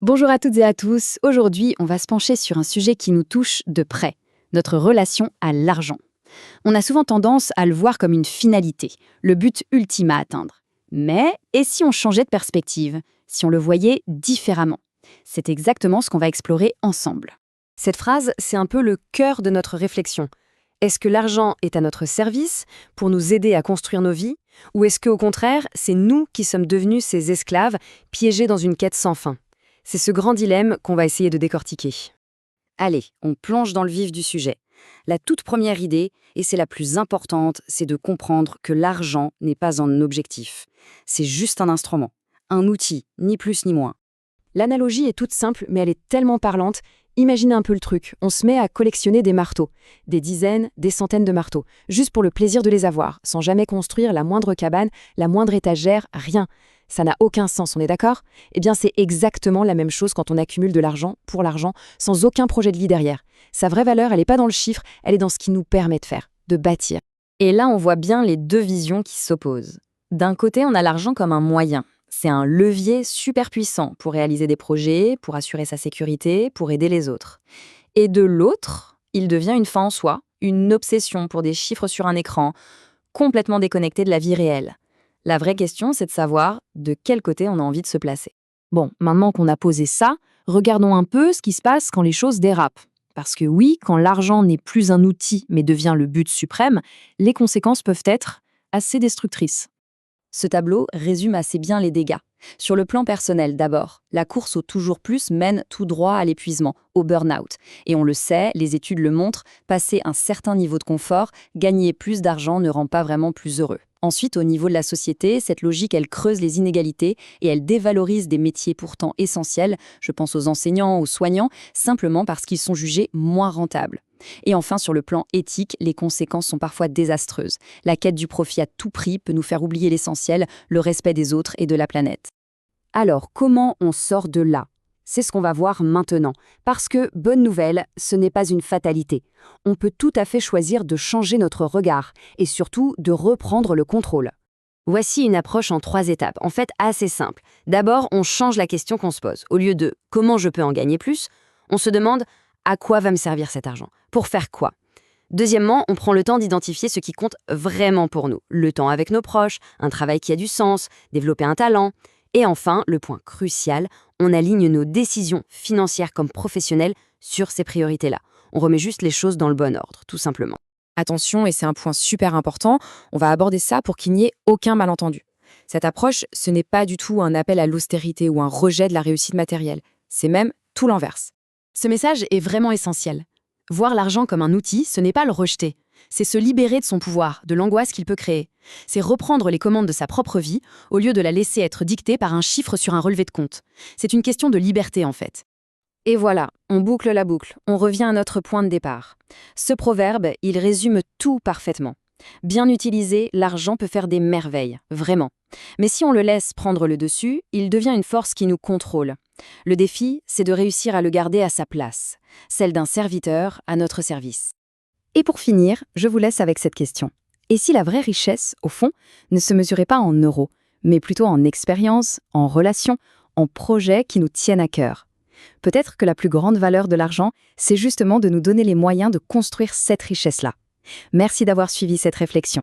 Bonjour à toutes et à tous. Aujourd'hui, on va se pencher sur un sujet qui nous touche de près, notre relation à l'argent. On a souvent tendance à le voir comme une finalité, le but ultime à atteindre. Mais, et si on changeait de perspective, si on le voyait différemment? C'est exactement ce qu'on va explorer ensemble. Cette phrase, c'est un peu le cœur de notre réflexion. Est-ce que l'argent est à notre service pour nous aider à construire nos vies? Ou est-ce qu'au contraire, c'est nous qui sommes devenus ces esclaves, piégés dans une quête sans fin? C'est ce grand dilemme qu'on va essayer de décortiquer. Allez, on plonge dans le vif du sujet. La toute première idée, et c'est la plus importante, c'est de comprendre que l'argent n'est pas un objectif. C'est juste un instrument, un outil, ni plus ni moins. L'analogie est toute simple, mais elle est tellement parlante. Imaginez un peu le truc. On se met à collectionner des marteaux. Des dizaines, des centaines de marteaux. Juste pour le plaisir de les avoir, sans jamais construire la moindre cabane, la moindre étagère, rien. Ça n'a aucun sens, on est d'accord? Eh bien, c'est exactement la même chose quand on accumule de l'argent pour l'argent, sans aucun projet de vie derrière. Sa vraie valeur, elle n'est pas dans le chiffre, elle est dans ce qui nous permet de faire, de bâtir. Et là, on voit bien les deux visions qui s'opposent. D'un côté, on a l'argent comme un moyen. C'est un levier super puissant pour réaliser des projets, pour assurer sa sécurité, pour aider les autres. Et de l'autre, il devient une fin en soi, une obsession pour des chiffres sur un écran, complètement déconnecté de la vie réelle. La vraie question, c'est de savoir de quel côté on a envie de se placer. Bon, maintenant qu'on a posé ça, regardons un peu ce qui se passe quand les choses dérapent. Parce que oui, quand l'argent n'est plus un outil mais devient le but suprême, les conséquences peuvent être assez destructrices. Ce tableau résume assez bien les dégâts. Sur le plan personnel d'abord, la course au toujours plus mène tout droit à l'épuisement, au burn-out. Et on le sait, les études le montrent, passer un certain niveau de confort, gagner plus d'argent ne rend pas vraiment plus heureux. Ensuite, au niveau de la société, cette logique, elle creuse les inégalités et elle dévalorise des métiers pourtant essentiels, je pense aux enseignants, aux soignants, simplement parce qu'ils sont jugés moins rentables. Et enfin, sur le plan éthique, les conséquences sont parfois désastreuses. La quête du profit à tout prix peut nous faire oublier l'essentiel, le respect des autres et de la planète. Alors, comment on sort de là? C'est ce qu'on va voir maintenant. Parce que, bonne nouvelle, ce n'est pas une fatalité. On peut tout à fait choisir de changer notre regard et surtout de reprendre le contrôle. Voici une approche en 3 étapes, en fait assez simple. D'abord, on change la question qu'on se pose. Au lieu de « comment je peux en gagner plus ?», on se demande « à quoi va me servir cet argent ? Pour faire quoi ?» Deuxièmement, on prend le temps d'identifier ce qui compte vraiment pour nous. Le temps avec nos proches, un travail qui a du sens, développer un talent. Et enfin, le point crucial, on aligne nos décisions financières comme professionnelles sur ces priorités-là. On remet juste les choses dans le bon ordre, tout simplement. Attention, et c'est un point super important, on va aborder ça pour qu'il n'y ait aucun malentendu. Cette approche, ce n'est pas du tout un appel à l'austérité ou un rejet de la réussite matérielle. C'est même tout l'inverse. Ce message est vraiment essentiel. Voir l'argent comme un outil, ce n'est pas le rejeter. C'est se libérer de son pouvoir, de l'angoisse qu'il peut créer. C'est reprendre les commandes de sa propre vie, au lieu de la laisser être dictée par un chiffre sur un relevé de compte. C'est une question de liberté, en fait. Et voilà, on boucle la boucle, on revient à notre point de départ. Ce proverbe, il résume tout parfaitement. Bien utilisé, l'argent peut faire des merveilles, vraiment. Mais si on le laisse prendre le dessus, il devient une force qui nous contrôle. Le défi, c'est de réussir à le garder à sa place, celle d'un serviteur à notre service. Et pour finir, je vous laisse avec cette question. Et si la vraie richesse, au fond, ne se mesurait pas en euros, mais plutôt en expérience, en relations, en projets qui nous tiennent à cœur? Peut-être que la plus grande valeur de l'argent, c'est justement de nous donner les moyens de construire cette richesse-là. Merci d'avoir suivi cette réflexion.